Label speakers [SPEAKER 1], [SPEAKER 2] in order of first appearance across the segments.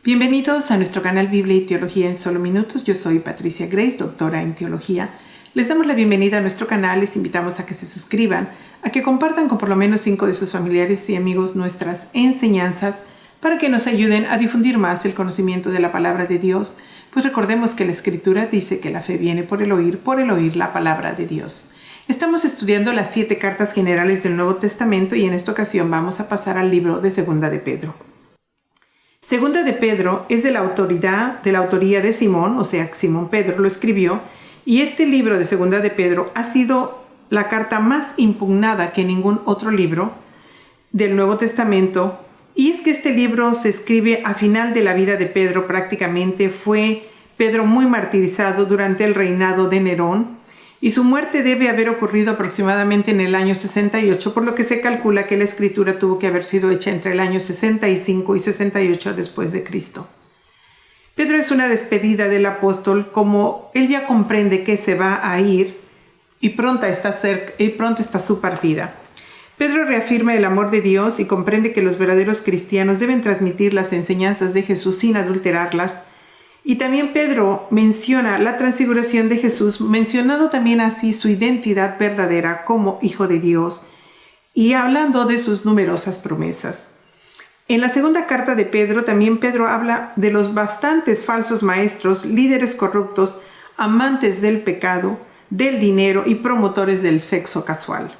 [SPEAKER 1] Bienvenidos a nuestro canal Biblia y Teología en Solo Minutos. Yo soy Patricia Grace, doctora en Teología. Les damos la bienvenida a nuestro canal, les invitamos a que se suscriban, a que compartan con por lo menos 5 de sus familiares y amigos nuestras enseñanzas para que nos ayuden a difundir más el conocimiento de la palabra de Dios, pues recordemos que la Escritura dice que la fe viene por el oír la palabra de Dios. Estamos estudiando las 7 cartas generales del Nuevo Testamento y en esta ocasión vamos a pasar al libro de Segunda de Pedro. Segunda de Pedro es de la autoría de Simón, o sea, Simón Pedro lo escribió, y este libro de Segunda de Pedro ha sido la carta más impugnada que ningún otro libro del Nuevo Testamento, y es que este libro se escribe a final de la vida de Pedro. Prácticamente fue Pedro muy martirizado durante el reinado de Nerón, y su muerte debe haber ocurrido aproximadamente en el año 68, por lo que se calcula que la escritura tuvo que haber sido hecha entre el año 65 y 68 después de Cristo. Pedro es una despedida del apóstol, como él ya comprende que se va a ir y pronta está su partida. Pedro reafirma el amor de Dios y comprende que los verdaderos cristianos deben transmitir las enseñanzas de Jesús sin adulterarlas. Y también Pedro menciona la transfiguración de Jesús, mencionando también así su identidad verdadera como Hijo de Dios y hablando de sus numerosas promesas. En la segunda carta de Pedro, también Pedro habla de los bastantes falsos maestros, líderes corruptos, amantes del pecado, del dinero y promotores del sexo casual.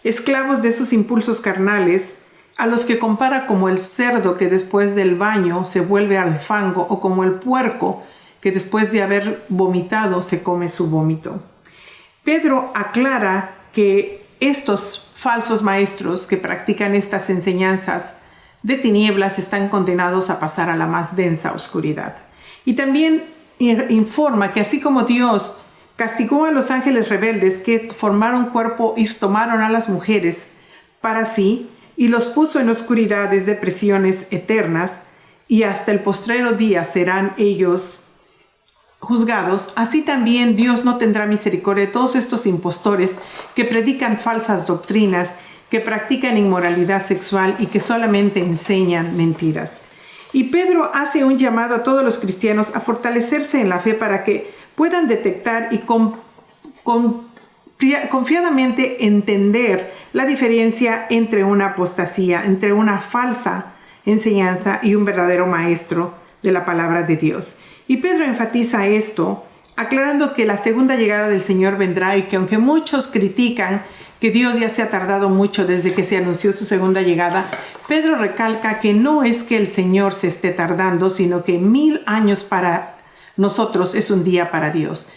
[SPEAKER 1] Esclavos de sus impulsos carnales, a los que compara como el cerdo que después del baño se vuelve al fango, o como el puerco que después de haber vomitado se come su vómito. Pedro aclara que estos falsos maestros que practican estas enseñanzas de tinieblas están condenados a pasar a la más densa oscuridad. Y también informa que así como Dios castigó a los ángeles rebeldes que formaron cuerpo y tomaron a las mujeres para sí, y los puso en oscuridades de prisiones eternas, y hasta el postrero día serán ellos juzgados, así también Dios no tendrá misericordia de todos estos impostores que predican falsas doctrinas, que practican inmoralidad sexual y que solamente enseñan mentiras. Y Pedro hace un llamado a todos los cristianos a fortalecerse en la fe para que puedan detectar y confiadamente entender la diferencia entre una apostasía, entre una falsa enseñanza y un verdadero maestro de la palabra de Dios. Y Pedro enfatiza esto, aclarando que la segunda llegada del Señor vendrá y que aunque muchos critican que Dios ya se ha tardado mucho desde que se anunció su segunda llegada, Pedro recalca que no es que el Señor se esté tardando, sino que 1000 años para nosotros es un día para Dios.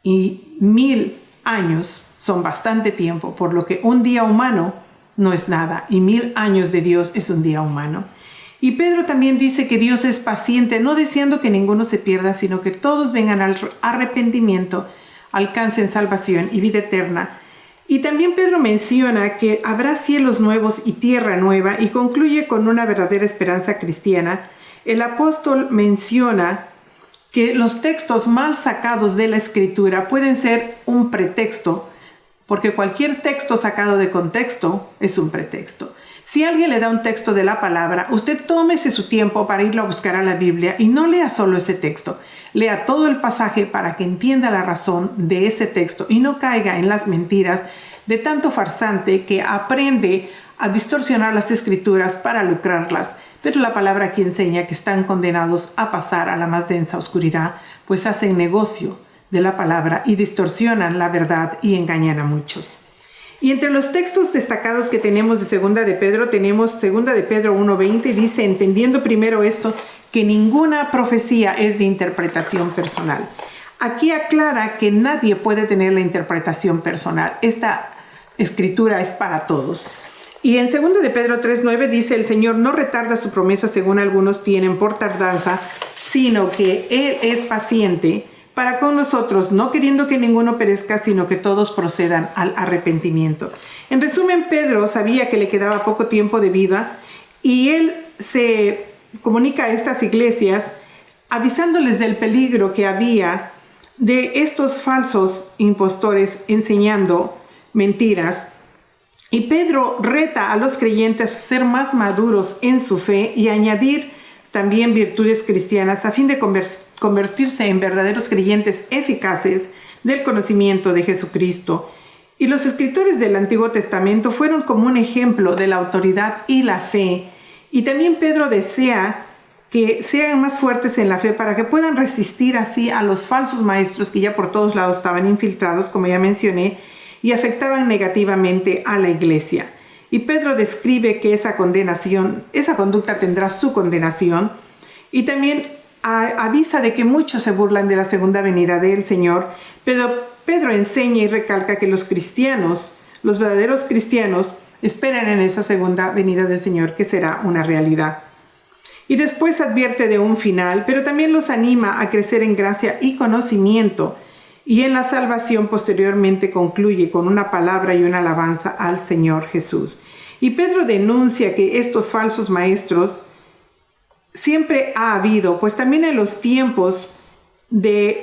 [SPEAKER 1] Y 1000 años son bastante tiempo, por lo que un día humano no es nada y 1000 años de Dios es un día humano. Y Pedro también dice que Dios es paciente, no deseando que ninguno se pierda, sino que todos vengan al arrepentimiento, alcancen salvación y vida eterna. Y también Pedro menciona que habrá cielos nuevos y tierra nueva, y concluye con una verdadera esperanza cristiana. El apóstol menciona que los textos mal sacados de la Escritura pueden ser un pretexto, porque cualquier texto sacado de contexto es un pretexto. Si alguien le da un texto de la palabra, usted tómese su tiempo para irlo a buscar a la Biblia y no lea solo ese texto. Lea todo el pasaje para que entienda la razón de ese texto y no caiga en las mentiras de tanto farsante que aprende a distorsionar las Escrituras para lucrarlas. Pero la palabra aquí enseña que están condenados a pasar a la más densa oscuridad, pues hacen negocio de la palabra y distorsionan la verdad y engañan a muchos. Y entre los textos destacados que tenemos de Segunda de Pedro, tenemos Segunda de Pedro 1:20, dice: entendiendo primero esto, que ninguna profecía es de interpretación personal. Aquí aclara que nadie puede tener la interpretación personal. Esta escritura es para todos. Y en 2 de Pedro 3:9 dice: el Señor no retarda su promesa según algunos tienen por tardanza, sino que Él es paciente para con nosotros, no queriendo que ninguno perezca, sino que todos procedan al arrepentimiento. En resumen, Pedro sabía que le quedaba poco tiempo de vida y él se comunica a estas iglesias avisándoles del peligro que había de estos falsos impostores enseñando mentiras. Y Pedro reta a los creyentes a ser más maduros en su fe y añadir también virtudes cristianas a fin de convertirse en verdaderos creyentes eficaces del conocimiento de Jesucristo. Y los escritores del Antiguo Testamento fueron como un ejemplo de la autoridad y la fe. Y también Pedro desea que sean más fuertes en la fe para que puedan resistir así a los falsos maestros que ya por todos lados estaban infiltrados, como ya mencioné, y afectaban negativamente a la iglesia. Y Pedro describe que esa conducta tendrá su condenación, y también avisa de que muchos se burlan de la segunda venida del Señor, pero Pedro enseña y recalca que los cristianos, los verdaderos cristianos, esperan en esa segunda venida del Señor, que será una realidad. Y después advierte de un final, pero también los anima a crecer en gracia y conocimiento, y en la salvación posteriormente concluye con una palabra y una alabanza al Señor Jesús. Y Pedro denuncia que estos falsos maestros siempre ha habido, pues también en los tiempos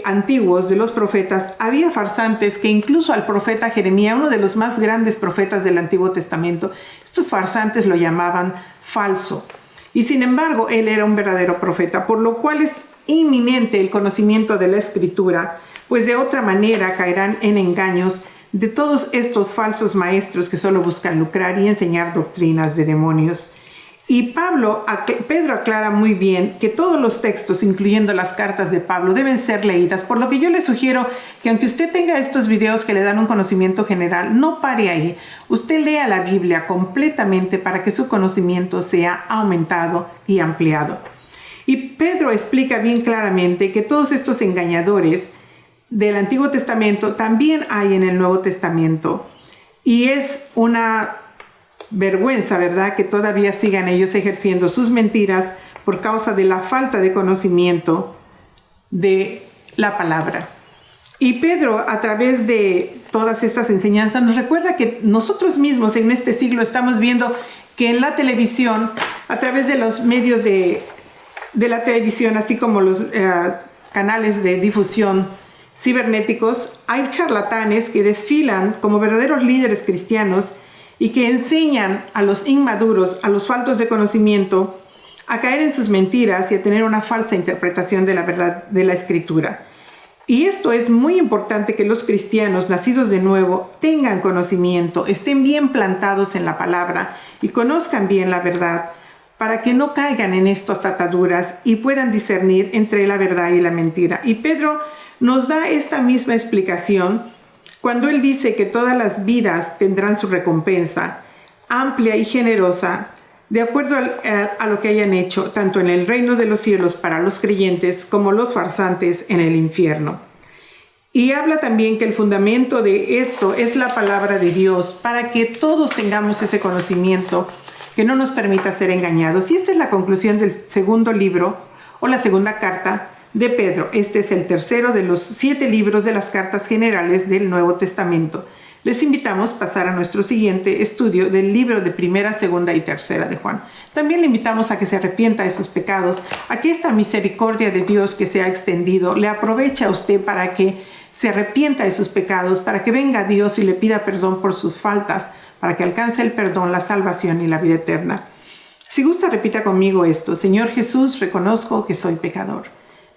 [SPEAKER 1] antiguos de los profetas había farsantes que incluso al profeta Jeremías, uno de los más grandes profetas del Antiguo Testamento, estos farsantes lo llamaban falso. Y sin embargo, él era un verdadero profeta, por lo cual es inminente el conocimiento de la Escritura, pues de otra manera caerán en engaños de todos estos falsos maestros que solo buscan lucrar y enseñar doctrinas de demonios. Y Pedro aclara muy bien que todos los textos, incluyendo las cartas de Pablo, deben ser leídas, por lo que yo le sugiero que aunque usted tenga estos videos que le dan un conocimiento general, no pare ahí. Usted lea la Biblia completamente para que su conocimiento sea aumentado y ampliado. Y Pedro explica bien claramente que todos estos engañadores del Antiguo Testamento también hay en el Nuevo Testamento. Y es una vergüenza, ¿verdad?, que todavía sigan ellos ejerciendo sus mentiras por causa de la falta de conocimiento de la palabra. Y Pedro, a través de todas estas enseñanzas, nos recuerda que nosotros mismos en este siglo estamos viendo que en la televisión, a través de los medios de la televisión, así como los canales de difusión cibernéticos, hay charlatanes que desfilan como verdaderos líderes cristianos y que enseñan a los inmaduros, a los faltos de conocimiento, a caer en sus mentiras y a tener una falsa interpretación de la verdad de la Escritura. Y esto es muy importante, que los cristianos nacidos de nuevo tengan conocimiento, estén bien plantados en la palabra y conozcan bien la verdad, para que no caigan en estas ataduras y puedan discernir entre la verdad y la mentira. Y Pedro nos da esta misma explicación cuando él dice que todas las vidas tendrán su recompensa, amplia y generosa, de acuerdo a lo que hayan hecho, tanto en el reino de los cielos para los creyentes como los farsantes en el infierno. Y habla también que el fundamento de esto es la palabra de Dios, para que todos tengamos ese conocimiento que no nos permita ser engañados. Y esta es la conclusión del segundo libro o la segunda carta de Pedro. Este es el tercero de los 7 libros de las cartas generales del Nuevo Testamento. Les invitamos a pasar a nuestro siguiente estudio del libro de Primera, Segunda y Tercera de Juan. También le invitamos a que se arrepienta de sus pecados, a que esta misericordia de Dios que se ha extendido le aproveche a usted para que se arrepienta de sus pecados, para que venga a Dios y le pida perdón por sus faltas, para que alcance el perdón, la salvación y la vida eterna. Si gusta, repita conmigo esto: Señor Jesús, reconozco que soy pecador.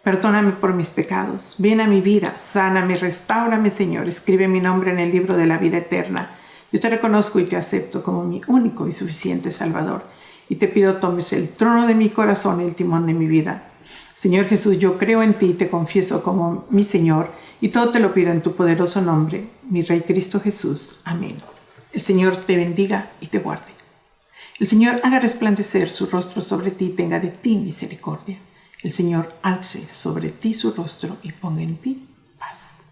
[SPEAKER 1] Perdóname por mis pecados. Ven a mi vida, sáname, restáurame, Señor. Escribe mi nombre en el libro de la vida eterna. Yo te reconozco y te acepto como mi único y suficiente Salvador. Y te pido tomes el trono de mi corazón y el timón de mi vida. Señor Jesús, yo creo en ti y te confieso como mi Señor. Y todo te lo pido en tu poderoso nombre, mi Rey Cristo Jesús. Amén. El Señor te bendiga y te guarde. El Señor haga resplandecer su rostro sobre ti y tenga de ti misericordia. El Señor alce sobre ti su rostro y ponga en ti paz.